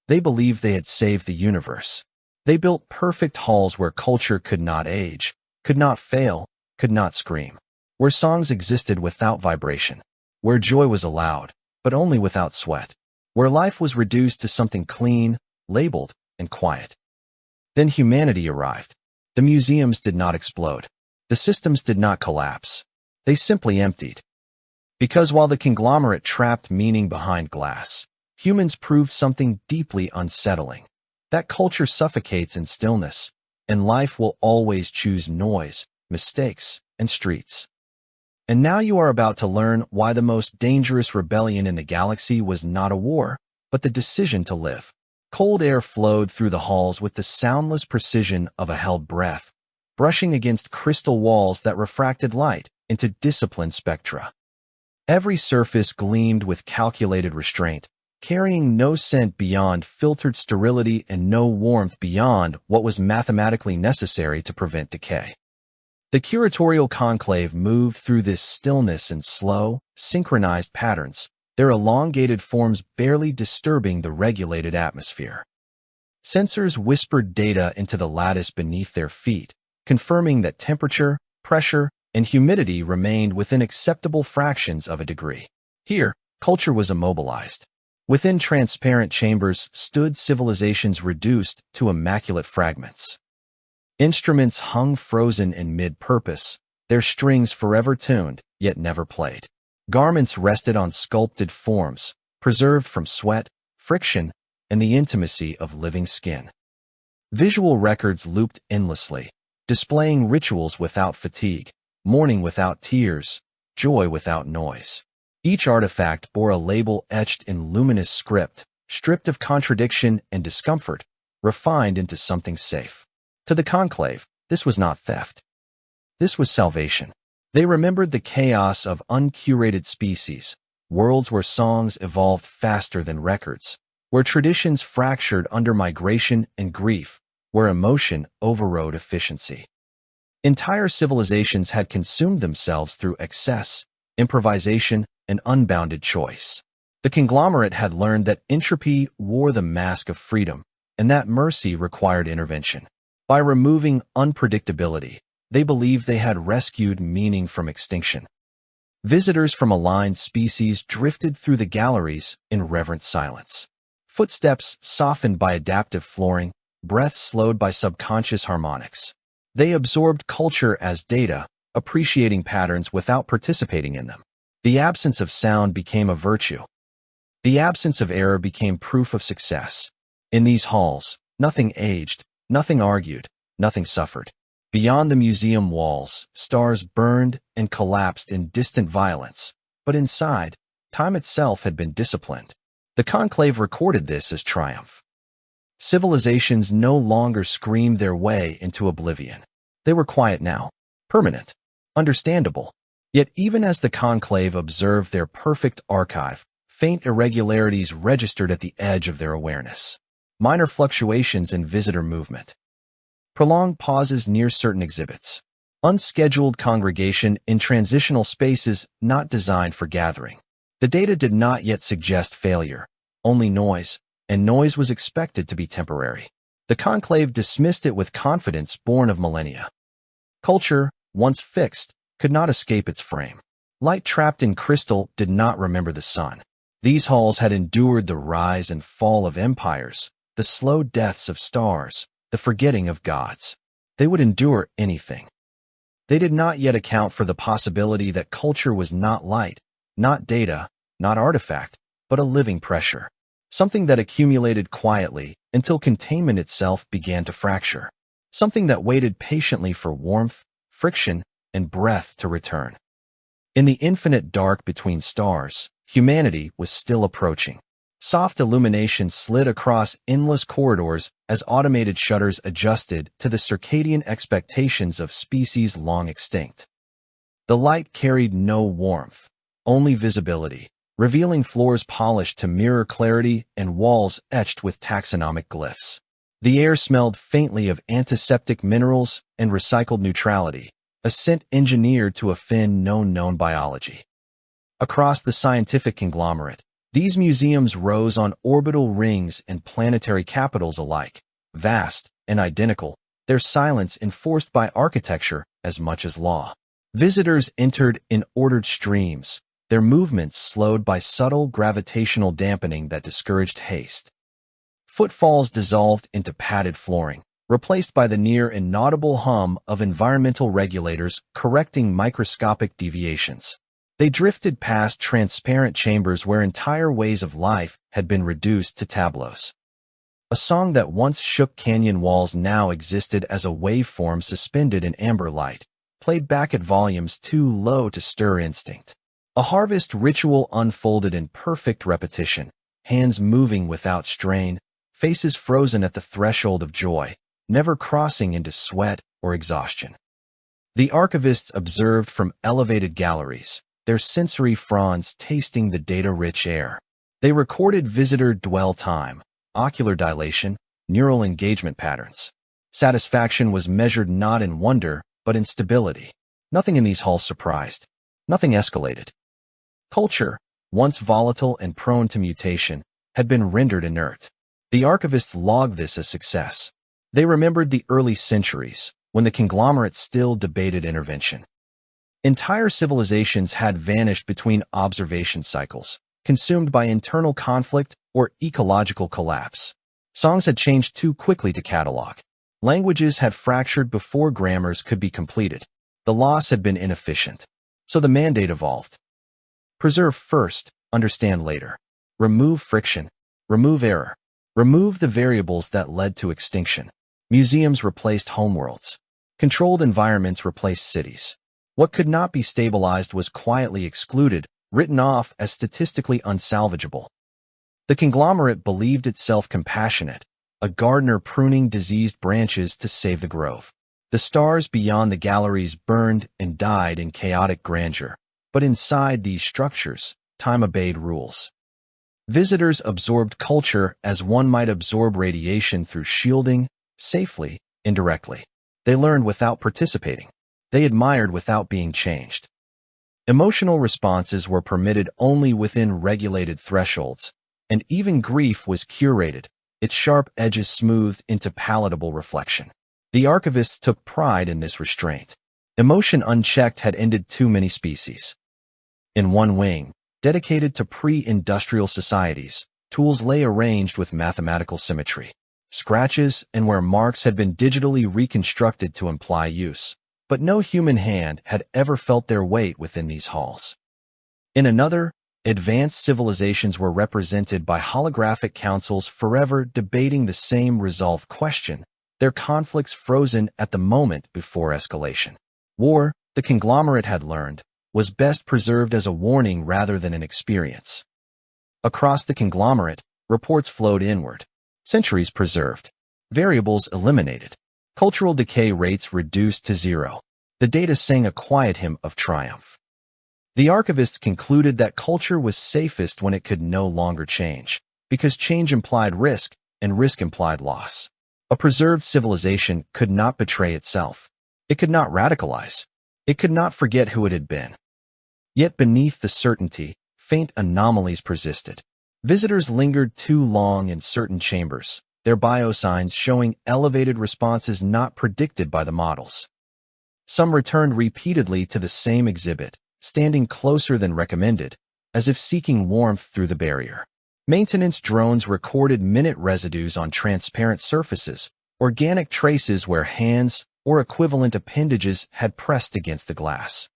They believed they had saved the universe. They built perfect halls where culture could not age, could not fail, could not scream, where songs existed without vibration, where joy was allowed, but only without sweat, where life was reduced to something clean, labeled, and quiet. Then humanity arrived. The museums did not explode. The systems did not collapse. They simply emptied. Because while the conglomerate trapped meaning behind glass, humans proved something deeply unsettling. That culture suffocates in stillness, and life will always choose noise, mistakes, and streets. And now you are about to learn why the most dangerous rebellion in the galaxy was not a war, but the decision to live. Cold air flowed through the halls with the soundless precision of a held breath, brushing against crystal walls that refracted light into disciplined spectra. Every surface gleamed with calculated restraint, carrying no scent beyond filtered sterility and no warmth beyond what was mathematically necessary to prevent decay. The curatorial conclave moved through this stillness in slow, synchronized patterns, their elongated forms barely disturbing the regulated atmosphere. Sensors whispered data into the lattice beneath their feet, confirming that temperature, pressure, and humidity remained within acceptable fractions of a degree. Here, culture was immobilized. Within transparent chambers stood civilizations reduced to immaculate fragments. Instruments hung frozen in mid-purpose, their strings forever tuned, yet never played. Garments rested on sculpted forms, preserved from sweat, friction, and the intimacy of living skin. Visual records looped endlessly, displaying rituals without fatigue, mourning without tears, joy without noise. Each artifact bore a label etched in luminous script, stripped of contradiction and discomfort, refined into something safe. To the conclave, this was not theft. This was salvation. They remembered the chaos of uncurated species, worlds where songs evolved faster than records, where traditions fractured under migration and grief, where emotion overrode efficiency. Entire civilizations had consumed themselves through excess, improvisation, and unbounded choice. The conglomerate had learned that entropy wore the mask of freedom, and that mercy required intervention. By removing unpredictability, they believed they had rescued meaning from extinction. Visitors from aligned species drifted through the galleries in reverent silence. Footsteps softened by adaptive flooring, breath slowed by subconscious harmonics. They absorbed culture as data, appreciating patterns without participating in them. The absence of sound became a virtue. The absence of error became proof of success. In these halls, nothing aged, nothing argued, nothing suffered. Beyond the museum walls, stars burned and collapsed in distant violence, but inside, time itself had been disciplined. The conclave recorded this as triumph. Civilizations no longer screamed their way into oblivion. They were quiet now, permanent, understandable. Yet even as the conclave observed their perfect archive, faint irregularities registered at the edge of their awareness. Minor fluctuations in visitor movement. Prolonged pauses near certain exhibits. Unscheduled congregation in transitional spaces not designed for gathering. The data did not yet suggest failure, only noise, and noise was expected to be temporary. The conclave dismissed it with confidence born of millennia. Culture, once fixed, could not escape its frame. Light trapped in crystal did not remember the sun. These halls had endured the rise and fall of empires, the slow deaths of stars, the forgetting of gods. They would endure anything. They did not yet account for the possibility that culture was not light, not data, not artifact, but a living pressure. Something that accumulated quietly until containment itself began to fracture. Something that waited patiently for warmth, friction, and breath to return. In the infinite dark between stars, humanity was still approaching. Soft illumination slid across endless corridors as automated shutters adjusted to the circadian expectations of species long extinct. The light carried no warmth, only visibility, revealing floors polished to mirror clarity and walls etched with taxonomic glyphs. The air smelled faintly of antiseptic minerals and recycled neutrality, a scent engineered to offend known biology. Across the scientific conglomerate, These museums rose on orbital rings and planetary capitals alike, vast and identical, their silence enforced by architecture as much as law. Visitors entered in ordered streams, their movements slowed by subtle gravitational dampening that discouraged haste. Footfalls dissolved into padded flooring, replaced by the near inaudible hum of environmental regulators correcting microscopic deviations. They drifted past transparent chambers where entire ways of life had been reduced to tableaus. A song that once shook canyon walls now existed as a waveform suspended in amber light, played back at volumes too low to stir instinct. A harvest ritual unfolded in perfect repetition, hands moving without strain, faces frozen at the threshold of joy, never crossing into sweat or exhaustion. The archivists observed from elevated galleries, their sensory fronds tasting the data-rich air. They recorded visitor dwell time, ocular dilation, neural engagement patterns. Satisfaction was measured not in wonder, but in stability. Nothing in these halls surprised. Nothing escalated. Culture, once volatile and prone to mutation, had been rendered inert. The archivists logged this as success. They remembered the early centuries, when the conglomerate still debated intervention. Entire civilizations had vanished between observation cycles, consumed by internal conflict or ecological collapse. Songs had changed too quickly to catalog. Languages had fractured before grammars could be completed. The loss had been inefficient. So the mandate evolved. Preserve first, understand later. Remove friction. Remove error. Remove the variables that led to extinction. Museums replaced homeworlds. Controlled environments replaced cities. What could not be stabilized was quietly excluded, written off as statistically unsalvageable. The conglomerate believed itself compassionate, a gardener pruning diseased branches to save the grove. The stars beyond the galleries burned and died in chaotic grandeur, but inside these structures, time obeyed rules. Visitors absorbed culture as one might absorb radiation through shielding, safely, indirectly. They learned without participating. They admired without being changed. Emotional responses were permitted only within regulated thresholds, and even grief was curated, its sharp edges smoothed into palatable reflection. The archivists took pride in this restraint. Emotion unchecked had ended too many species. In one wing, dedicated to pre-industrial societies, tools lay arranged with mathematical symmetry. Scratches and where marks had been digitally reconstructed to imply use. But no human hand had ever felt their weight within these halls. In another, advanced civilizations were represented by holographic councils forever debating the same resolved question, their conflicts frozen at the moment before escalation. War, the conglomerate had learned, was best preserved as a warning rather than an experience. Across the conglomerate, reports flowed inward. Centuries preserved. Variables eliminated. Cultural decay rates reduced to zero. The data sang a quiet hymn of triumph. The archivists concluded that culture was safest when it could no longer change, because change implied risk, and risk implied loss. A preserved civilization could not betray itself. It could not radicalize. It could not forget who it had been. Yet beneath the certainty, faint anomalies persisted. Visitors lingered too long in certain chambers, their biosigns showing elevated responses not predicted by the models. Some returned repeatedly to the same exhibit, standing closer than recommended, as if seeking warmth through the barrier. Maintenance drones recorded minute residues on transparent surfaces, organic traces where hands or equivalent appendages had pressed against the glass.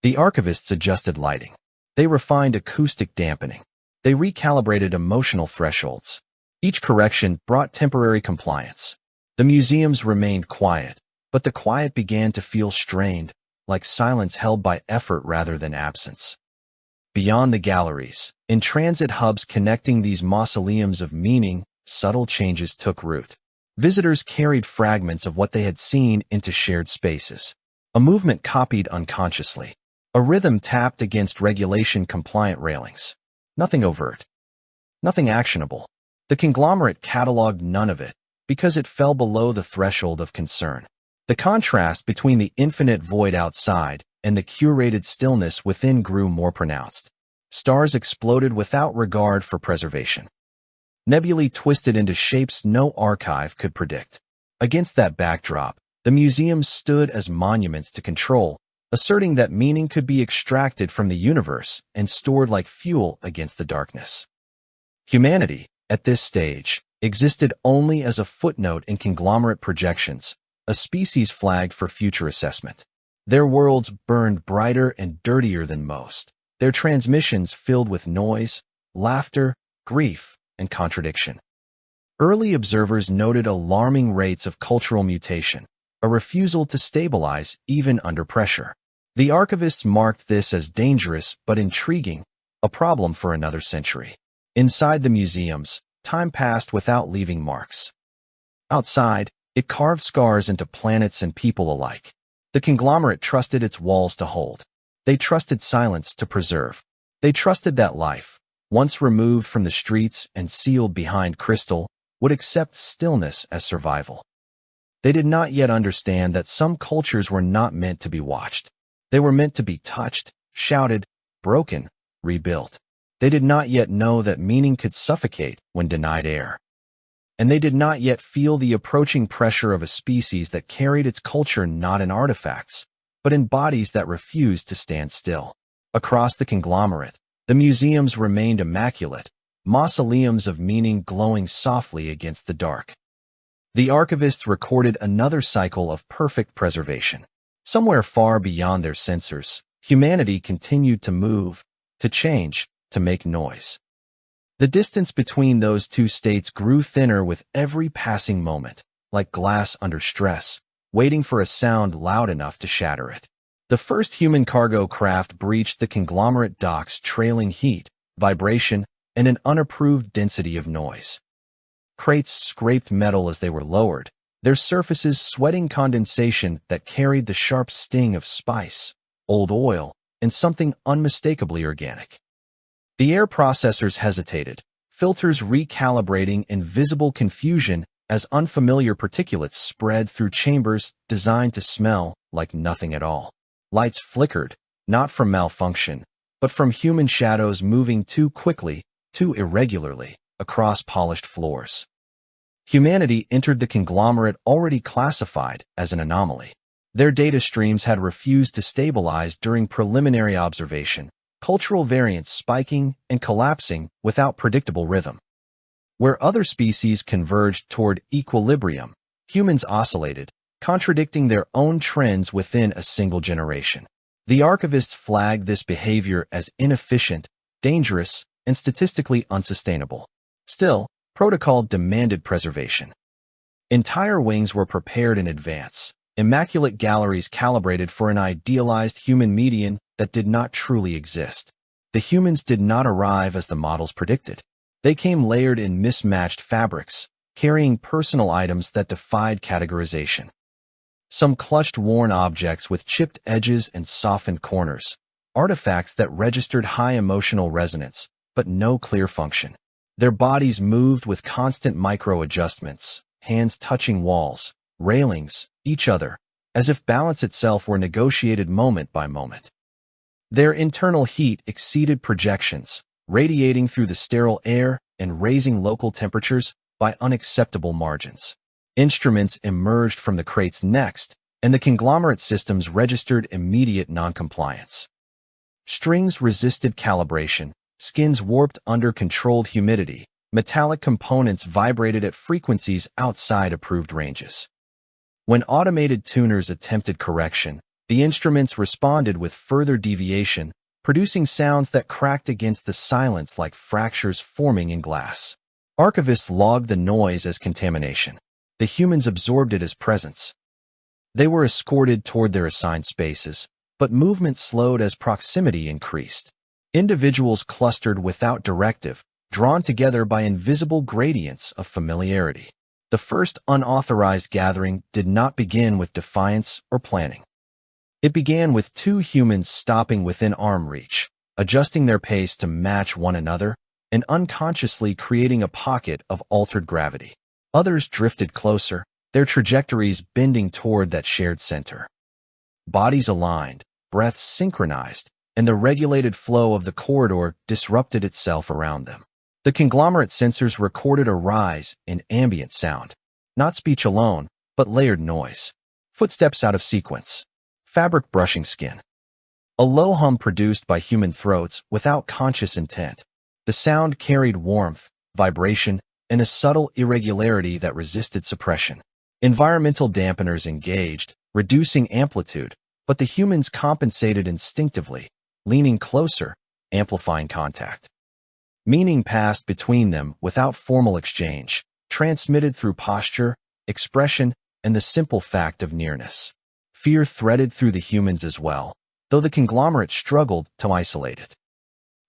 The archivists adjusted lighting. They refined acoustic dampening. They recalibrated emotional thresholds. Each correction brought temporary compliance. The museums remained quiet, but the quiet began to feel strained, like silence held by effort rather than absence. Beyond the galleries, in transit hubs connecting these mausoleums of meaning, subtle changes took root. Visitors carried fragments of what they had seen into shared spaces. A movement copied unconsciously. A rhythm tapped against regulation-compliant railings. Nothing overt. Nothing actionable. The conglomerate cataloged none of it, because it fell below the threshold of concern. The contrast between the infinite void outside and the curated stillness within grew more pronounced. Stars exploded without regard for preservation. Nebulae twisted into shapes no archive could predict. Against that backdrop, the museums stood as monuments to control, asserting that meaning could be extracted from the universe and stored like fuel against the darkness. Humanity, at this stage, existed only as a footnote in conglomerate projections, a species flagged for future assessment. Their worlds burned brighter and dirtier than most, their transmissions filled with noise, laughter, grief, and contradiction. Early observers noted alarming rates of cultural mutation, a refusal to stabilize even under pressure. The archivists marked this as dangerous but intriguing, a problem for another century. Inside the museums, time passed without leaving marks. Outside, it carved scars into planets and people alike. The conglomerate trusted its walls to hold. They trusted silence to preserve. They trusted that life, once removed from the streets and sealed behind crystal, would accept stillness as survival. They did not yet understand that some cultures were not meant to be watched. They were meant to be touched, shouted, broken, rebuilt. They did not yet know that meaning could suffocate when denied air. And they did not yet feel the approaching pressure of a species that carried its culture not in artifacts, but in bodies that refused to stand still. Across the conglomerate, the museums remained immaculate, mausoleums of meaning glowing softly against the dark. The archivists recorded another cycle of perfect preservation. Somewhere far beyond their sensors, humanity continued to move, to change, to make noise. The distance between those two states grew thinner with every passing moment, like glass under stress, waiting for a sound loud enough to shatter it. The first human cargo craft breached the conglomerate docks, trailing heat, vibration, and an unapproved density of noise. Crates scraped metal as they were lowered, their surfaces sweating condensation that carried the sharp sting of spice, old oil, and something unmistakably organic. The air processors hesitated, filters recalibrating in visible confusion as unfamiliar particulates spread through chambers designed to smell like nothing at all. Lights flickered, not from malfunction, but from human shadows moving too quickly, too irregularly, across polished floors. Humanity entered the conglomerate already classified as an anomaly. Their data streams had refused to stabilize during preliminary observation, cultural variance spiking and collapsing without predictable rhythm. Where other species converged toward equilibrium, humans oscillated, contradicting their own trends within a single generation. The archivists flagged this behavior as inefficient, dangerous, and statistically unsustainable. Still, protocol demanded preservation. Entire wings were prepared in advance, immaculate galleries calibrated for an idealized human median that did not truly exist. The humans did not arrive as the models predicted. They came layered in mismatched fabrics, carrying personal items that defied categorization. Some clutched worn objects with chipped edges and softened corners, artifacts that registered high emotional resonance, but no clear function. Their bodies moved with constant micro-adjustments, hands touching walls, railings, each other, as if balance itself were negotiated moment by moment. Their internal heat exceeded projections, radiating through the sterile air and raising local temperatures by unacceptable margins. Instruments emerged from the crates next, and the conglomerate systems registered immediate noncompliance. Strings resisted calibration, skins warped under controlled humidity, metallic components vibrated at frequencies outside approved ranges. When automated tuners attempted correction, the instruments responded with further deviation, producing sounds that cracked against the silence like fractures forming in glass. Archivists logged the noise as contamination. The humans absorbed it as presence. They were escorted toward their assigned spaces, but movement slowed as proximity increased. Individuals clustered without directive, drawn together by invisible gradients of familiarity. The first unauthorized gathering did not begin with defiance or planning. It began with two humans stopping within arm reach, adjusting their pace to match one another, and unconsciously creating a pocket of altered gravity. Others drifted closer, their trajectories bending toward that shared center. Bodies aligned, breaths synchronized, and the regulated flow of the corridor disrupted itself around them. The conglomerate sensors recorded a rise in ambient sound, not speech alone, but layered noise. Footsteps out of sequence. Fabric brushing skin. A low hum produced by human throats without conscious intent. The sound carried warmth, vibration, and a subtle irregularity that resisted suppression. Environmental dampeners engaged, reducing amplitude, but the humans compensated instinctively, leaning closer, amplifying contact. Meaning passed between them without formal exchange, transmitted through posture, expression, and the simple fact of nearness. Fear threaded through the humans as well, though the conglomerate struggled to isolate it.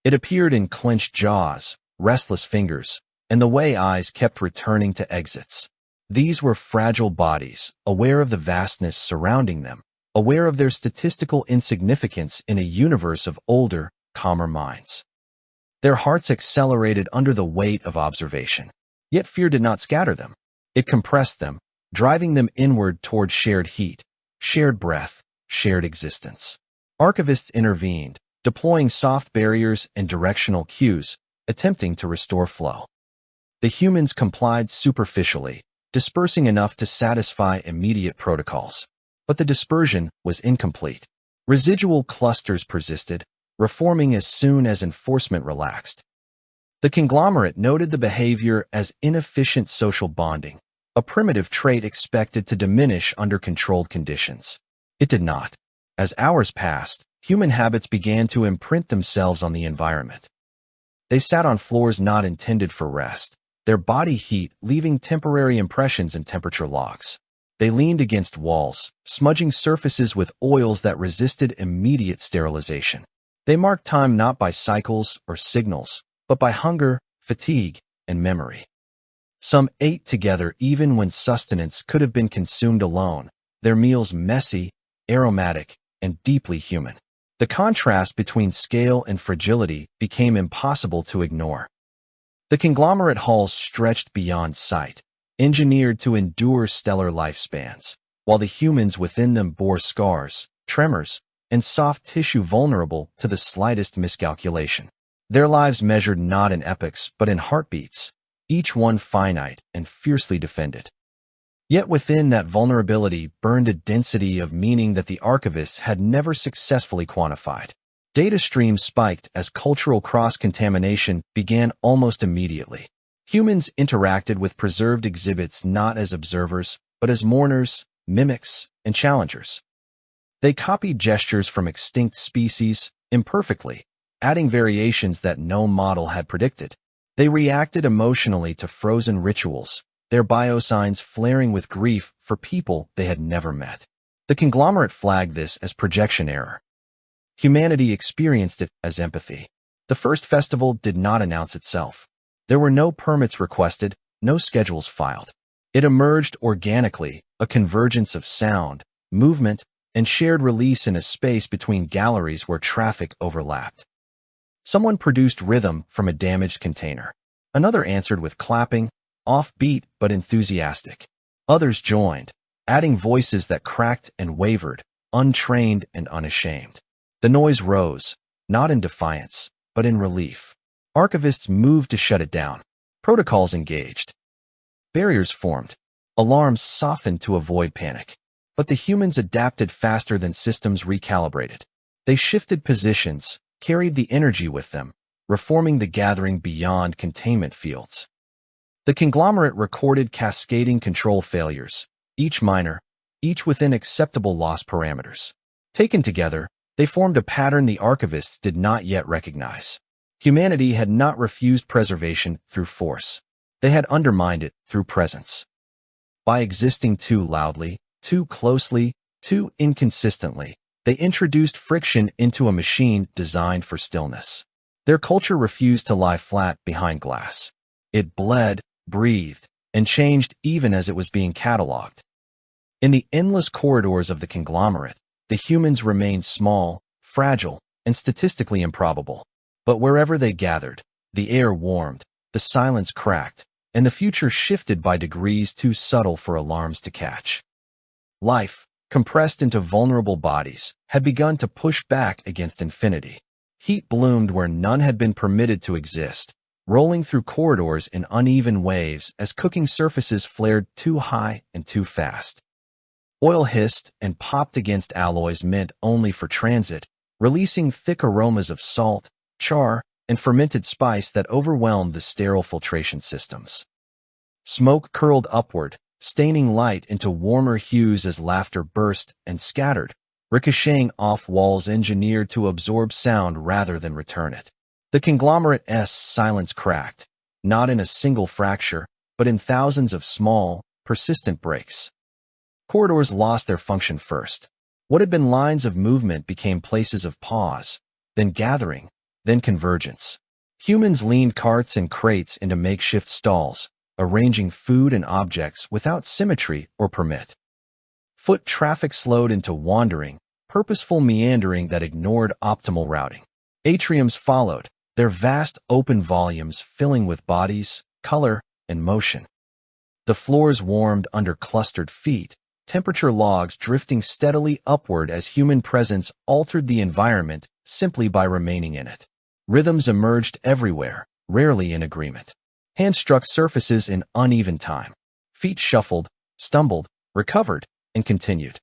It appeared in clenched jaws, restless fingers, and the way eyes kept returning to exits. These were fragile bodies, aware of the vastness surrounding them, aware of their statistical insignificance in a universe of older, calmer minds. Their hearts accelerated under the weight of observation. Yet fear did not scatter them. It compressed them, driving them inward toward shared heat, shared breath, shared existence. Archivists intervened, deploying soft barriers and directional cues, attempting to restore flow. The humans complied superficially, dispersing enough to satisfy immediate protocols. But the dispersion was incomplete. Residual clusters persisted, reforming as soon as enforcement relaxed. The conglomerate noted the behavior as inefficient social bonding, a primitive trait expected to diminish under controlled conditions. It did not. As hours passed, human habits began to imprint themselves on the environment. They sat on floors not intended for rest, their body heat leaving temporary impressions in temperature logs. They leaned against walls, smudging surfaces with oils that resisted immediate sterilization. They marked time not by cycles or signals, but by hunger, fatigue, and memory. Some ate together even when sustenance could have been consumed alone, their meals messy, aromatic, and deeply human. The contrast between scale and fragility became impossible to ignore. The conglomerate halls stretched beyond sight, engineered to endure stellar lifespans, while the humans within them bore scars, tremors, and soft tissue vulnerable to the slightest miscalculation. Their lives measured not in epochs but in heartbeats, each one finite and fiercely defended. Yet within that vulnerability burned a density of meaning that the archivists had never successfully quantified. Data streams spiked as cultural cross-contamination began almost immediately. Humans interacted with preserved exhibits not as observers, but as mourners, mimics, and challengers. They copied gestures from extinct species, imperfectly, adding variations that no model had predicted. They reacted emotionally to frozen rituals, their biosigns flaring with grief for people they had never met. The conglomerate flagged this as projection error. Humanity experienced it as empathy. The first festival did not announce itself. There were no permits requested, no schedules filed. It emerged organically, a convergence of sound, movement, and shared release in a space between galleries where traffic overlapped. Someone produced rhythm from a damaged container. Another answered with clapping, offbeat but enthusiastic. Others joined, adding voices that cracked and wavered, untrained and unashamed. The noise rose, not in defiance, but in relief. Archivists moved to shut it down. Protocols engaged. Barriers formed. Alarms softened to avoid panic. But the humans adapted faster than systems recalibrated. They shifted positions, carried the energy with them, reforming the gathering beyond containment fields. The conglomerate recorded cascading control failures, each minor, each within acceptable loss parameters. Taken together, they formed a pattern the archivists did not yet recognize. Humanity had not refused preservation through force. They had undermined it through presence. By existing too loudly, too closely, too inconsistently, they introduced friction into a machine designed for stillness. Their culture refused to lie flat behind glass. It bled, breathed, and changed even as it was being cataloged. In the endless corridors of the conglomerate, the humans remained small, fragile, and statistically improbable. But wherever they gathered, the air warmed, the silence cracked, and the future shifted by degrees too subtle for alarms to catch. Life, compressed into vulnerable bodies, had begun to push back against infinity. Heat bloomed where none had been permitted to exist, rolling through corridors in uneven waves as cooking surfaces flared too high and too fast. Oil hissed and popped against alloys meant only for transit, releasing thick aromas of salt, char, and fermented spice that overwhelmed the sterile filtration systems. Smoke curled upward, staining light into warmer hues as laughter burst and scattered, ricocheting off walls engineered to absorb sound rather than return it. The conglomerate's silence cracked, not in a single fracture, but in thousands of small, persistent breaks. Corridors lost their function first. What had been lines of movement became places of pause, then gathering, then convergence. Humans leaned carts and crates into makeshift stalls, arranging food and objects without symmetry or permit. Foot traffic slowed into wandering, purposeful meandering that ignored optimal routing. Atriums followed, their vast open volumes filling with bodies, color, and motion. The floors warmed under clustered feet, temperature logs drifting steadily upward as human presence altered the environment simply by remaining in it. Rhythms emerged everywhere, rarely in agreement. Hands struck surfaces in uneven time. Feet shuffled, stumbled, recovered, and continued.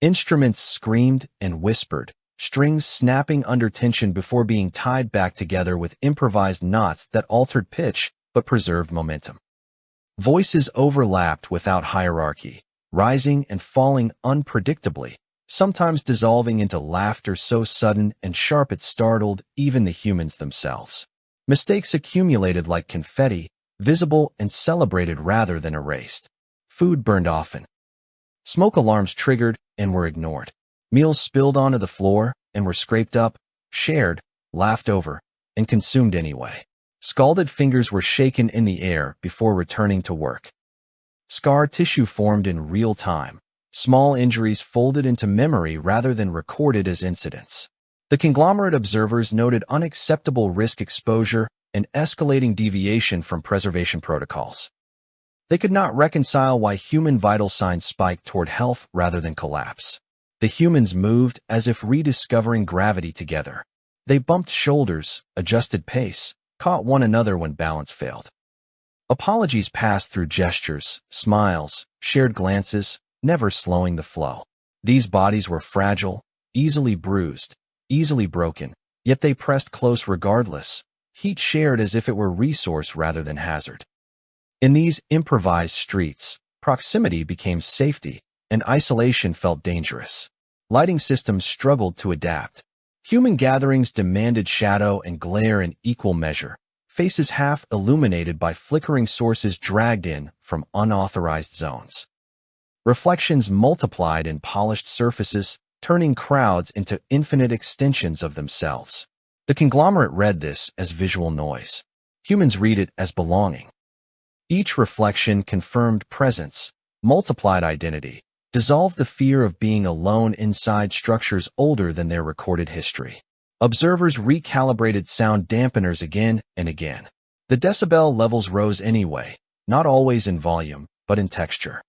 Instruments screamed and whispered, strings snapping under tension before being tied back together with improvised knots that altered pitch but preserved momentum. Voices overlapped without hierarchy, rising and falling unpredictably, sometimes dissolving into laughter so sudden and sharp it startled even the humans themselves. Mistakes accumulated like confetti, visible and celebrated rather than erased. Food burned often. Smoke alarms triggered and were ignored. Meals spilled onto the floor and were scraped up, shared, laughed over, and consumed anyway. Scalded fingers were shaken in the air before returning to work. Scar tissue formed in real time. Small injuries folded into memory rather than recorded as incidents. The conglomerate observers noted unacceptable risk exposure and escalating deviation from preservation protocols. They could not reconcile why human vital signs spiked toward health rather than collapse. The humans moved as if rediscovering gravity together. They bumped shoulders, adjusted pace, caught one another when balance failed. Apologies passed through gestures, smiles, shared glances, never slowing the flow. These bodies were fragile, easily bruised, easily broken, yet they pressed close regardless, heat shared as if it were resource rather than hazard. In these improvised streets, proximity became safety, and isolation felt dangerous. Lighting systems struggled to adapt. Human gatherings demanded shadow and glare in equal measure, faces half illuminated by flickering sources dragged in from unauthorized zones. Reflections multiplied in polished surfaces, turning crowds into infinite extensions of themselves. The conglomerate read this as visual noise. Humans read it as belonging. Each reflection confirmed presence, multiplied identity, dissolved the fear of being alone inside structures older than their recorded history. Observers recalibrated sound dampeners again and again. The decibel levels rose anyway, not always in volume, but in texture.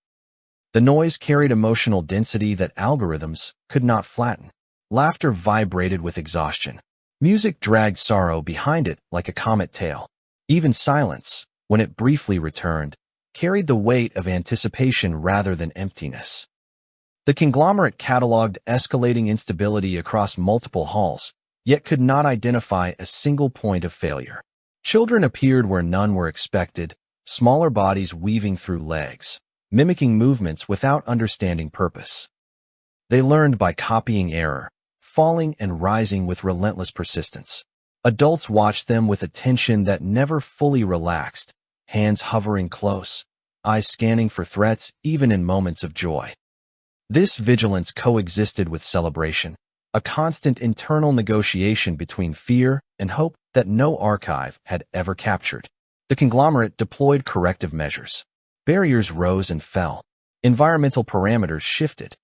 The noise carried emotional density that algorithms could not flatten. Laughter vibrated with exhaustion. Music dragged sorrow behind it like a comet tail. Even silence, when it briefly returned, carried the weight of anticipation rather than emptiness. The conglomerate cataloged escalating instability across multiple halls, yet could not identify a single point of failure. Children appeared where none were expected, smaller bodies weaving through legs, mimicking movements without understanding purpose. They learned by copying error, falling and rising with relentless persistence. Adults watched them with attention that never fully relaxed, hands hovering close, eyes scanning for threats even in moments of joy. This vigilance coexisted with celebration, a constant internal negotiation between fear and hope that no archive had ever captured. The conglomerate deployed corrective measures. Barriers rose and fell. Environmental parameters shifted.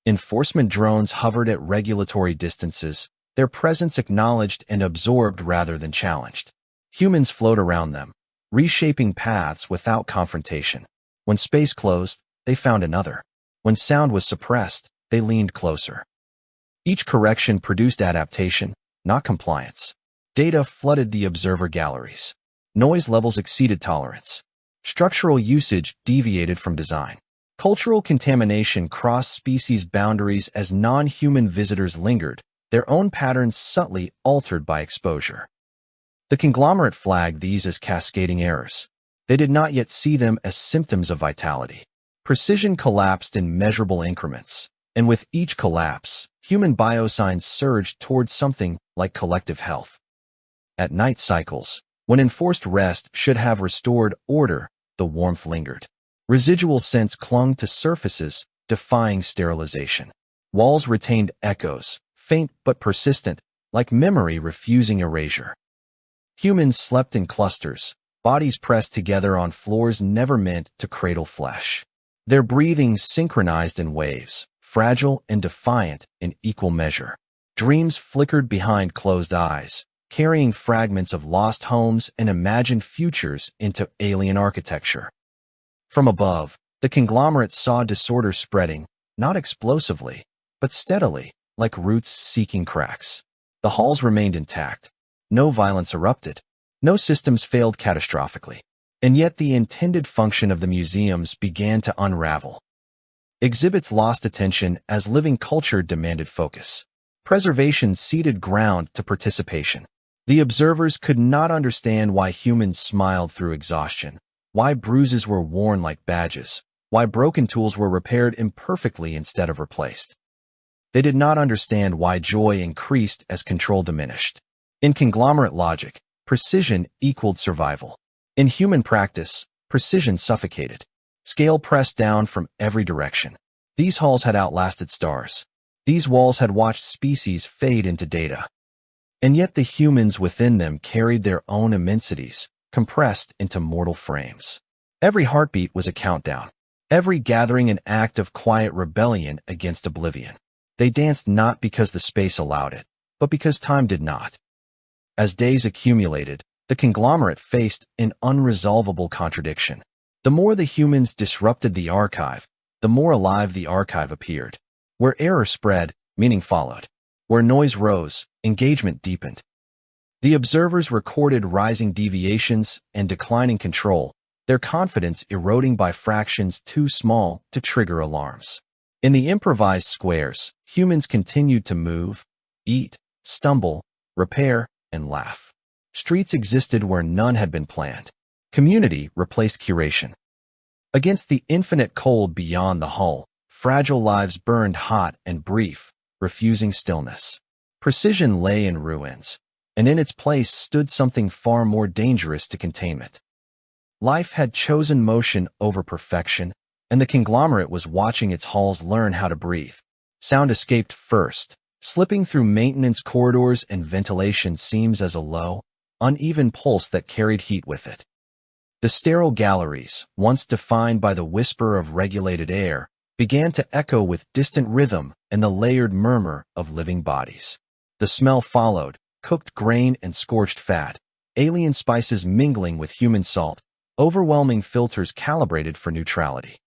Enforcement drones hovered at regulatory distances, their presence acknowledged and absorbed rather than challenged. Humans flowed around them, reshaping paths without confrontation. When space closed, they found another. When sound was suppressed, they leaned closer. Each correction produced adaptation, not compliance. Data flooded the observer galleries. Noise levels exceeded tolerance. Structural usage deviated from design. Cultural contamination crossed species boundaries as non-human visitors lingered, their own patterns subtly altered by exposure. The conglomerate flagged these as cascading errors. They did not yet see them as symptoms of vitality. Precision collapsed in measurable increments, and with each collapse, human biosigns surged towards something like collective health. At night cycles, when enforced rest should have restored order, the warmth lingered. Residual scents clung to surfaces, defying sterilization. Walls retained echoes, faint but persistent, like memory refusing erasure. Humans slept in clusters, bodies pressed together on floors never meant to cradle flesh. Their breathing synchronized in waves, fragile and defiant in equal measure. Dreams flickered behind closed eyes, carrying fragments of lost homes and imagined futures into alien architecture. From above, the conglomerate saw disorder spreading, not explosively, but steadily, like roots seeking cracks. The halls remained intact. No violence erupted. No systems failed catastrophically. And yet the intended function of the museums began to unravel. Exhibits lost attention as living culture demanded focus. Preservation ceded ground to participation. The observers could not understand why humans smiled through exhaustion, why bruises were worn like badges, why broken tools were repaired imperfectly instead of replaced. They did not understand why joy increased as control diminished. In conglomerate logic, precision equaled survival. In human practice, precision suffocated. Scale pressed down from every direction. These halls had outlasted stars. These walls had watched species fade into data. And yet the humans within them carried their own immensities, compressed into mortal frames. Every heartbeat was a countdown. Every gathering an act of quiet rebellion against oblivion. They danced not because the space allowed it, but because time did not. As days accumulated, the conglomerate faced an unresolvable contradiction. The more the humans disrupted the archive, the more alive the archive appeared. Where error spread, meaning followed. Where noise rose, engagement deepened. The observers recorded rising deviations and declining control, their confidence eroding by fractions too small to trigger alarms. In the improvised squares, humans continued to move, eat, stumble, repair, and laugh. Streets existed where none had been planned. Community replaced curation. Against the infinite cold beyond the hull, fragile lives burned hot and brief, refusing stillness. Precision lay in ruins, and in its place stood something far more dangerous to containment. Life had chosen motion over perfection, and the conglomerate was watching its halls learn how to breathe. Sound escaped first, slipping through maintenance corridors and ventilation seams as a low, uneven pulse that carried heat with it. The sterile galleries, once defined by the whisper of regulated air, began to echo with distant rhythm and the layered murmur of living bodies. The smell followed, cooked grain and scorched fat, alien spices mingling with human salt, overwhelming filters calibrated for neutrality.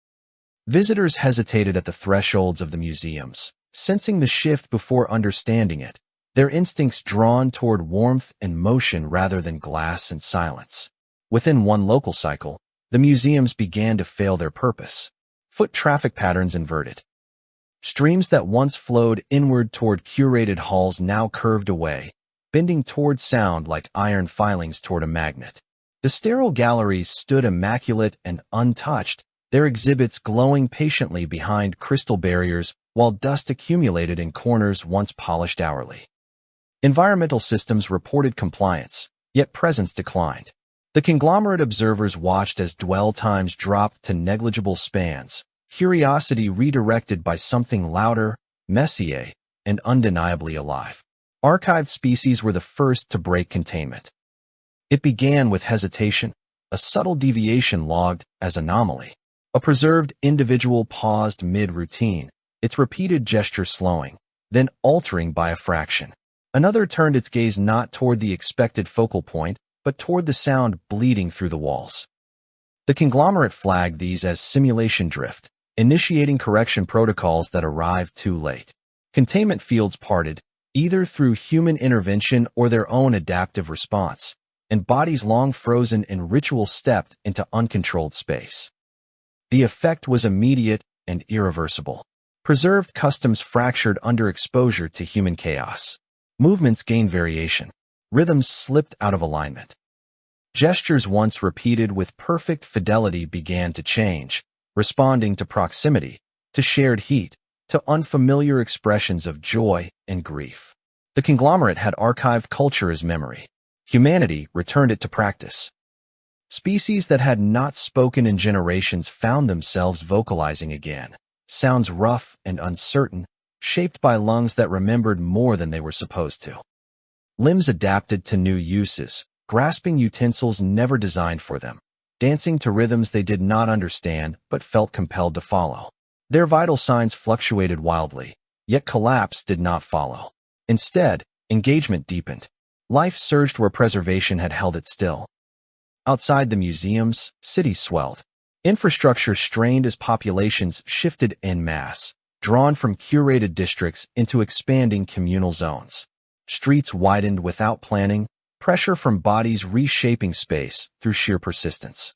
Visitors hesitated at the thresholds of the museums, sensing the shift before understanding it, their instincts drawn toward warmth and motion rather than glass and silence. Within one local cycle, the museums began to fail their purpose. Foot traffic patterns inverted. Streams that once flowed inward toward curated halls now curved away, bending toward sound like iron filings toward a magnet. The sterile galleries stood immaculate and untouched, their exhibits glowing patiently behind crystal barriers while dust accumulated in corners once polished hourly. Environmental systems reported compliance, yet presence declined. The conglomerate observers watched as dwell times dropped to negligible spans, curiosity redirected by something louder, messier, and undeniably alive. Archived species were the first to break containment. It began with hesitation, a subtle deviation logged as anomaly. A preserved individual paused mid-routine, its repeated gesture slowing, then altering by a fraction. Another turned its gaze not toward the expected focal point, but toward the sound bleeding through the walls. The conglomerate flagged these as simulation drift, initiating correction protocols that arrived too late. Containment fields parted, either through human intervention or their own adaptive response, and bodies long frozen in ritual stepped into uncontrolled space. The effect was immediate and irreversible. Preserved customs fractured under exposure to human chaos. Movements gained variation. Rhythms slipped out of alignment. Gestures once repeated with perfect fidelity began to change, responding to proximity, to shared heat, to unfamiliar expressions of joy and grief. The conglomerate had archived culture as memory. Humanity returned it to practice. Species that had not spoken in generations found themselves vocalizing again. Sounds rough and uncertain, shaped by lungs that remembered more than they were supposed to. Limbs adapted to new uses, grasping utensils never designed for them, dancing to rhythms they did not understand but felt compelled to follow. Their vital signs fluctuated wildly, yet collapse did not follow. Instead, engagement deepened. Life surged where preservation had held it still. Outside the museums, cities swelled. Infrastructure strained as populations shifted en masse, drawn from curated districts into expanding communal zones. Streets widened without planning, pressure from bodies reshaping space through sheer persistence.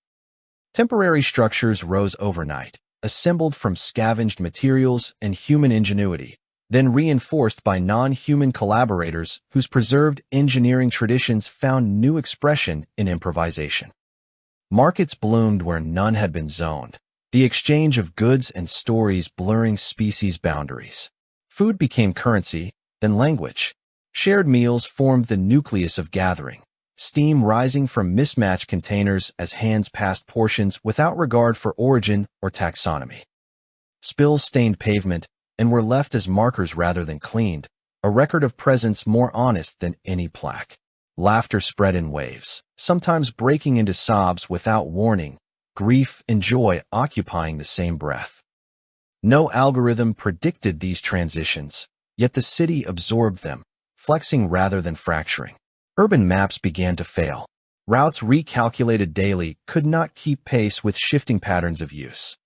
Temporary structures rose overnight, assembled from scavenged materials and human ingenuity, then reinforced by non-human collaborators whose preserved engineering traditions found new expression in improvisation. Markets bloomed where none had been zoned, the exchange of goods and stories blurring species boundaries. Food became currency, then language. Shared meals formed the nucleus of gathering, steam rising from mismatched containers as hands passed portions without regard for origin or taxonomy. Spills stained pavement and were left as markers rather than cleaned, a record of presence more honest than any plaque. Laughter spread in waves, sometimes breaking into sobs without warning, grief and joy occupying the same breath. No algorithm predicted these transitions, yet the city absorbed them, flexing rather than fracturing. Urban maps began to fail. Routes recalculated daily could not keep pace with shifting patterns of use.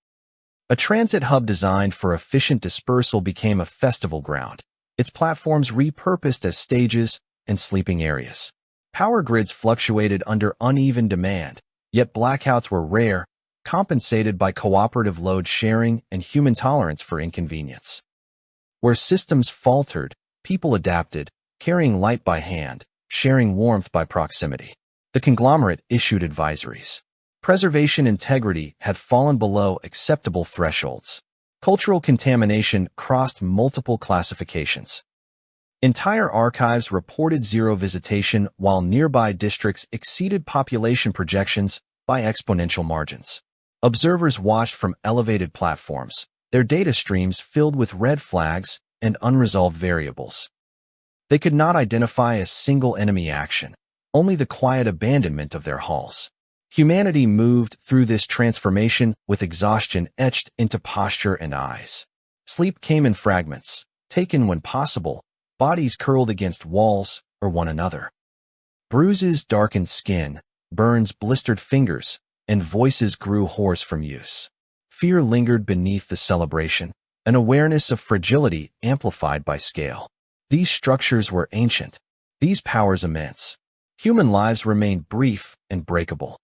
A transit hub designed for efficient dispersal became a festival ground, its platforms repurposed as stages and sleeping areas. Power grids fluctuated under uneven demand, yet blackouts were rare, compensated by cooperative load sharing and human tolerance for inconvenience. Where systems faltered, people adapted, carrying light by hand, sharing warmth by proximity. The conglomerate issued advisories. Preservation integrity had fallen below acceptable thresholds. Cultural contamination crossed multiple classifications. Entire archives reported zero visitation while nearby districts exceeded population projections by exponential margins. Observers watched from elevated platforms, their data streams filled with red flags and unresolved variables. They could not identify a single enemy action, only the quiet abandonment of their halls. Humanity moved through this transformation with exhaustion etched into posture and eyes. Sleep came in fragments, taken when possible, bodies curled against walls or one another. Bruises darkened skin, burns blistered fingers, and voices grew hoarse from use. Fear lingered beneath the celebration, an awareness of fragility amplified by scale. These structures were ancient, these powers immense. Human lives remained brief and breakable.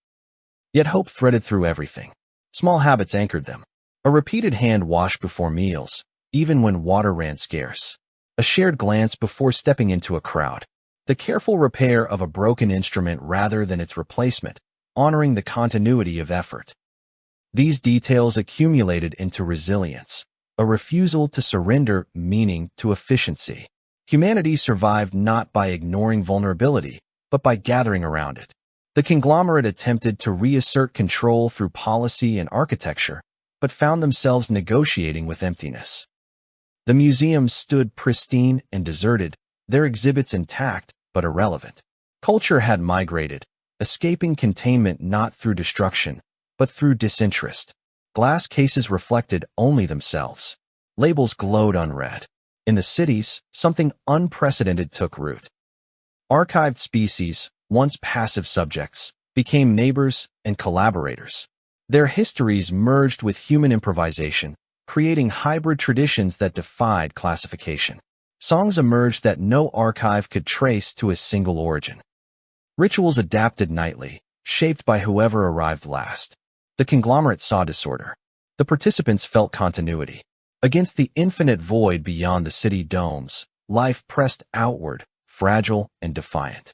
Yet hope threaded through everything. Small habits anchored them. A repeated hand wash before meals, even when water ran scarce. A shared glance before stepping into a crowd. The careful repair of a broken instrument rather than its replacement, honoring the continuity of effort. These details accumulated into resilience, a refusal to surrender meaning to efficiency. Humanity survived not by ignoring vulnerability, but by gathering around it. The conglomerate attempted to reassert control through policy and architecture, but found themselves negotiating with emptiness. The museums stood pristine and deserted, their exhibits intact but irrelevant. Culture had migrated, escaping containment not through destruction, but through disinterest. Glass cases reflected only themselves. Labels glowed unread. In the cities, something unprecedented took root. Archived species, once passive subjects, became neighbors and collaborators. Their histories merged with human improvisation, creating hybrid traditions that defied classification. Songs emerged that no archive could trace to a single origin. Rituals adapted nightly, shaped by whoever arrived last. The conglomerate saw disorder. The participants felt continuity. Against the infinite void beyond the city domes, life pressed outward, fragile and defiant.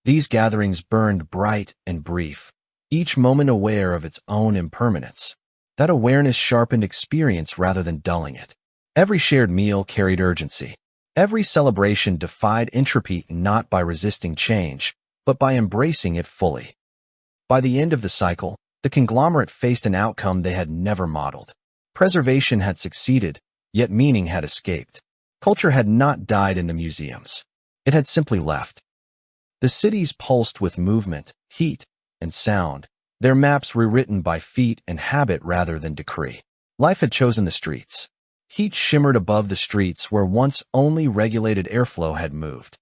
These gatherings burned bright and brief, each moment aware of its own impermanence. That awareness sharpened experience rather than dulling it. Every shared meal carried urgency. Every celebration defied entropy not by resisting change, but by embracing it fully. By the end of the cycle, the conglomerate faced an outcome they had never modeled. Preservation had succeeded, yet meaning had escaped. Culture had not died in the museums. It had simply left. The cities pulsed with movement, heat, and sound, their maps rewritten by feet and habit rather than decree. Life had chosen the streets. Heat shimmered above the streets where once only regulated airflow had moved.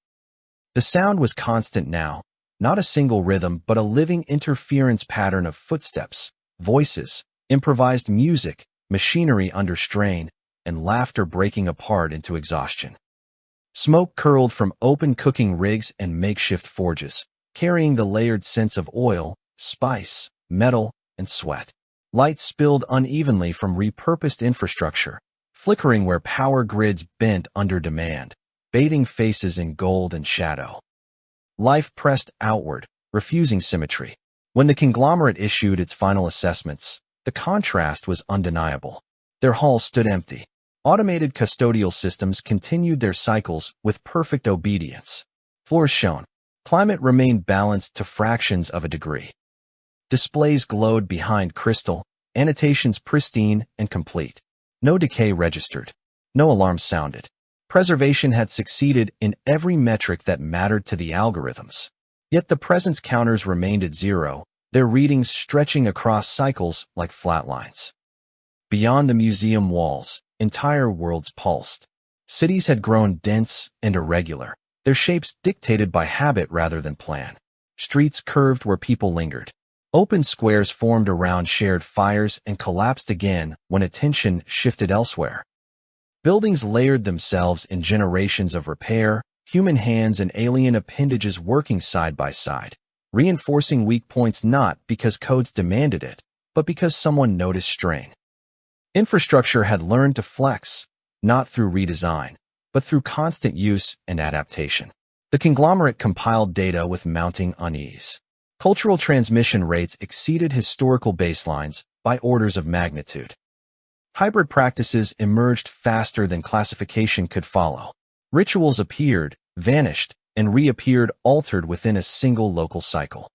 The sound was constant now, not a single rhythm but a living interference pattern of footsteps, voices, improvised music, machinery under strain, and laughter breaking apart into exhaustion. Smoke curled from open cooking rigs and makeshift forges, carrying the layered scents of oil, spice, metal, and sweat. Light spilled unevenly from repurposed infrastructure, flickering where power grids bent under demand, bathing faces in gold and shadow. Life pressed outward, refusing symmetry. When the conglomerate issued its final assessments, the contrast was undeniable. Their halls stood empty. Automated custodial systems continued their cycles with perfect obedience. Floors shone. Climate remained balanced to fractions of a degree. Displays glowed behind crystal, annotations pristine and complete. No decay registered. No alarms sounded. Preservation had succeeded in every metric that mattered to the algorithms. Yet the presence counters remained at zero, their readings stretching across cycles like flat lines. Beyond the museum walls, entire worlds pulsed. Cities had grown dense and irregular, their shapes dictated by habit rather than plan. Streets curved where people lingered. Open squares formed around shared fires and collapsed again when attention shifted elsewhere. Buildings layered themselves in generations of repair, human hands and alien appendages working side by side, reinforcing weak points not because codes demanded it, but because someone noticed strain. Infrastructure had learned to flex, not through redesign, but through constant use and adaptation. The conglomerate compiled data with mounting unease. Cultural transmission rates exceeded historical baselines by orders of magnitude. Hybrid practices emerged faster than classification could follow. Rituals appeared, vanished, and reappeared altered within a single local cycle.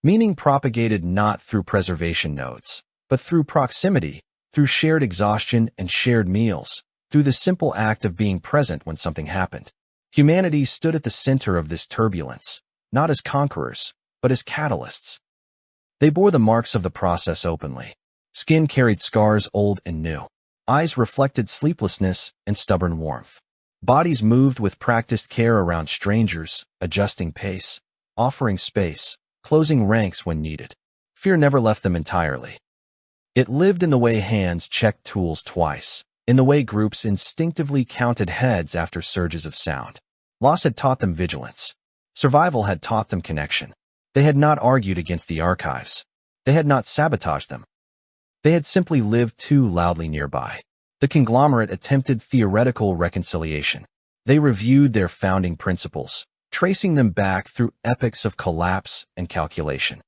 Meaning propagated not through preservation nodes, but through proximity, through shared exhaustion and shared meals, through the simple act of being present when something happened. Humanity stood at the center of this turbulence, not as conquerors, but as catalysts. They bore the marks of the process openly. Skin carried scars old and new. Eyes reflected sleeplessness and stubborn warmth. Bodies moved with practiced care around strangers, adjusting pace, offering space, closing ranks when needed. Fear never left them entirely. It lived in the way hands checked tools twice, in the way groups instinctively counted heads after surges of sound. Loss had taught them vigilance. Survival had taught them connection. They had not argued against the archives. They had not sabotaged them. They had simply lived too loudly nearby. The conglomerate attempted theoretical reconciliation. They reviewed their founding principles, tracing them back through epochs of collapse and calculation.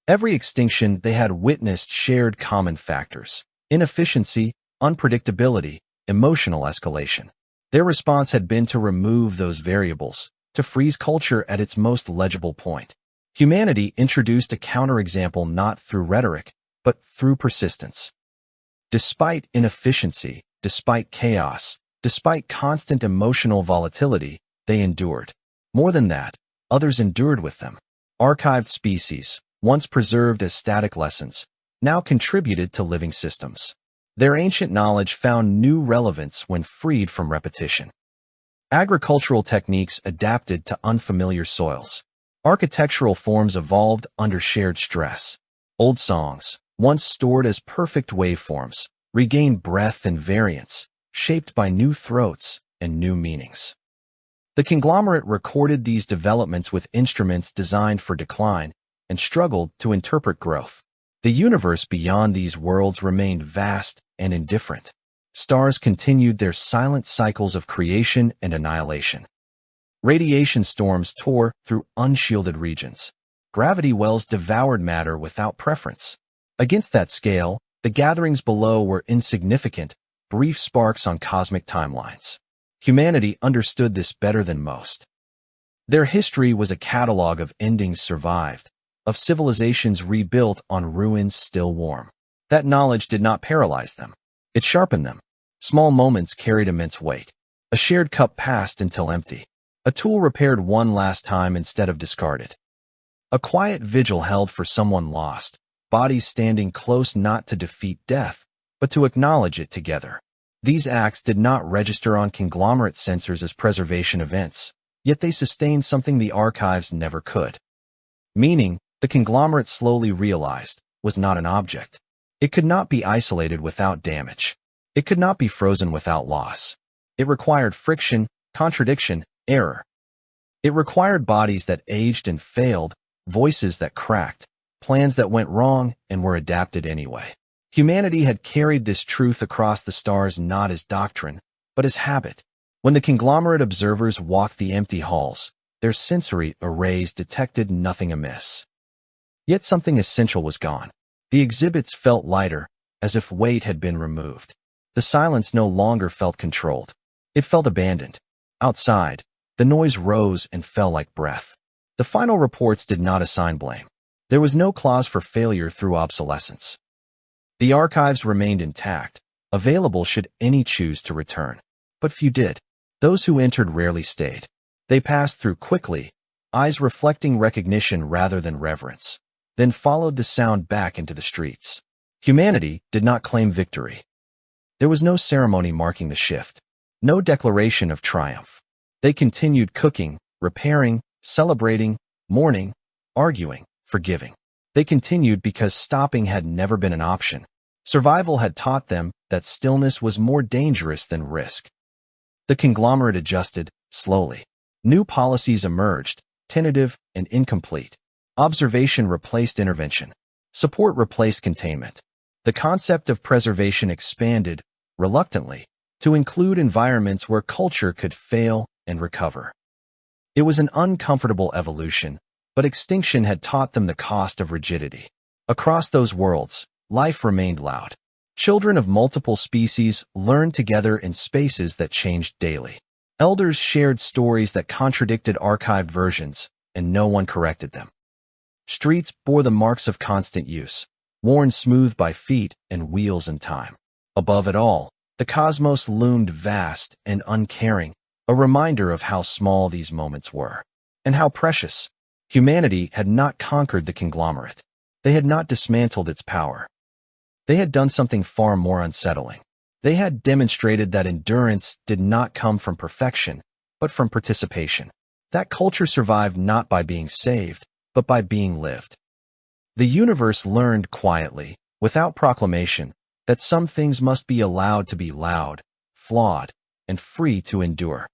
Every extinction they had witnessed shared common factors: inefficiency, unpredictability, emotional escalation. Their response had been to remove those variables, to freeze culture at its most legible point. Humanity introduced a counterexample not through rhetoric, but through persistence. Despite inefficiency, despite chaos, despite constant emotional volatility, they endured. More than that, others endured with them. Archived species, once preserved as static lessons, now contributed to living systems. Their ancient knowledge found new relevance when freed from repetition. Agricultural techniques adapted to unfamiliar soils. Architectural forms evolved under shared stress. Old songs, once stored as perfect waveforms, regained breadth and variance, shaped by new throats and new meanings. The conglomerate recorded these developments with instruments designed for decline and struggled to interpret growth. The universe beyond these worlds remained vast and indifferent. Stars continued their silent cycles of creation and annihilation. Radiation storms tore through unshielded regions. Gravity wells devoured matter without preference. Against that scale, the gatherings below were insignificant, brief sparks on cosmic timelines. Humanity understood this better than most. Their history was a catalog of endings survived, of civilizations rebuilt on ruins still warm. That knowledge did not paralyze them. It sharpened them. Small moments carried immense weight. A shared cup passed until empty. A tool repaired one last time instead of discarded. A quiet vigil held for someone lost, bodies standing close not to defeat death, but to acknowledge it together. These acts did not register on conglomerate sensors as preservation events, yet they sustained something the archives never could. Meaning, the conglomerate slowly realized, was not an object. It could not be isolated without damage. It could not be frozen without loss. It required friction, contradiction, error. It required bodies that aged and failed, voices that cracked, plans that went wrong and were adapted anyway. Humanity had carried this truth across the stars not as doctrine, but as habit. When the conglomerate observers walked the empty halls, their sensory arrays detected nothing amiss. Yet something essential was gone. The exhibits felt lighter, as if weight had been removed. The silence no longer felt controlled. It felt abandoned. Outside, the noise rose and fell like breath. The final reports did not assign blame. There was no clause for failure through obsolescence. The archives remained intact, available should any choose to return. But few did. Those who entered rarely stayed. They passed through quickly, eyes reflecting recognition rather than reverence, then followed the sound back into the streets. Humanity did not claim victory. There was no ceremony marking the shift, no declaration of triumph. They continued cooking, repairing, celebrating, mourning, arguing, forgiving. They continued because stopping had never been an option. Survival had taught them that stillness was more dangerous than risk. The conglomerate adjusted, slowly. New policies emerged, tentative and incomplete. Observation replaced intervention. Support replaced containment. The concept of preservation expanded, reluctantly, to include environments where culture could fail and recover. It was an uncomfortable evolution, but extinction had taught them the cost of rigidity. Across those worlds, life remained loud. Children of multiple species learned together in spaces that changed daily. Elders shared stories that contradicted archived versions, and no one corrected them. Streets bore the marks of constant use, worn smooth by feet and wheels in time. Above it all, the cosmos loomed vast and uncaring, a reminder of how small these moments were, and how precious. Humanity had not conquered the conglomerate. They had not dismantled its power. They had done something far more unsettling. They had demonstrated that endurance did not come from perfection, but from participation. That culture survived not by being saved, but by being lived. The universe learned quietly, without proclamation, that some things must be allowed to be loud, flawed, and free to endure.